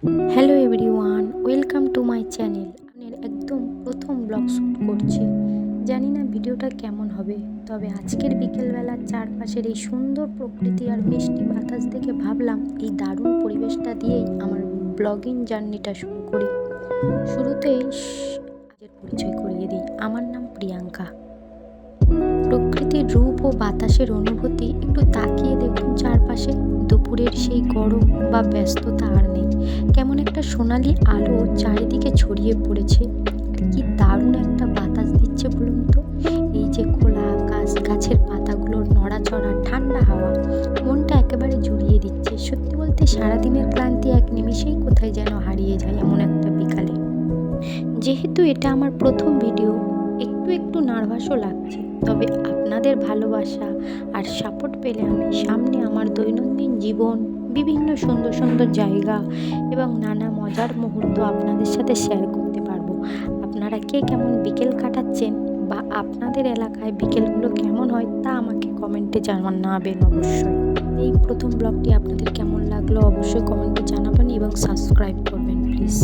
Hello everyone, welcome to my channel. আমি একদম প্রথম ব্লগ শ্যুট করছি। জানি না ভিডিওটা কেমন হবে, তবে আজকের বিকেলবেলা চারপাশের এই সুন্দর প্রকৃতি আর মিষ্টি বাতাস দেখে ভাবলাম এই দারুণ পরিবেশটা দিয়েই আমার ব্লগিং জার্নিটা শুরু করি। শুরুতেই আজকের পরিচয় করিয়ে দিই, আমার নাম প্রিয়াঙ্কা। প্রকৃতির রূপ ও বাতাসের অনুভূতি একটু তাকিয়ে দেখুন চারপাশে। দুপুরের সেই গরম বা ব্যস্ততা আর নেই, কেমন একটা সোনালি আলো চারিদিকে ছড়িয়ে পড়েছে। আর কি দারুণ একটা বাতাস দিচ্ছে বলুন তো। এই যে খোলা আকাশ, গাছের পাতাগুলোর নড়াচড়া, ঠান্ডা হাওয়া মনটা একেবারে জুড়িয়ে দিচ্ছে। সত্যি বলতে সারাদিনের ক্লান্তি এক নিমিষেই কোথায় যেন হারিয়ে যায় এমন একটা বিকালে। যেহেতু এটা আমার প্রথম ভিডিও, একটু একটু নার্ভাসও লাগছে, তবে আপনাদের ভালোবাসা আর সাপোর্ট পেলে আমি সামনে আমার দৈনন্দিন জীবন, বিভিন্ন সুন্দর সুন্দর জায়গা এবং নানা মজার মুহূর্ত আপনাদের সাথে শেয়ার করতে পারবো। আপনারা কে কেমন বিকেল কাটাচ্ছেন বা আপনাদের এলাকায় বিকেলগুলো কেমন হয় তা আমাকে কমেন্টে জানাবেন অবশ্যই। এই প্রথম ব্লগটি আপনাদের কেমন লাগলো অবশ্যই কমেন্টে জানাবেন এবং সাবস্ক্রাইব করবেন প্লিজ।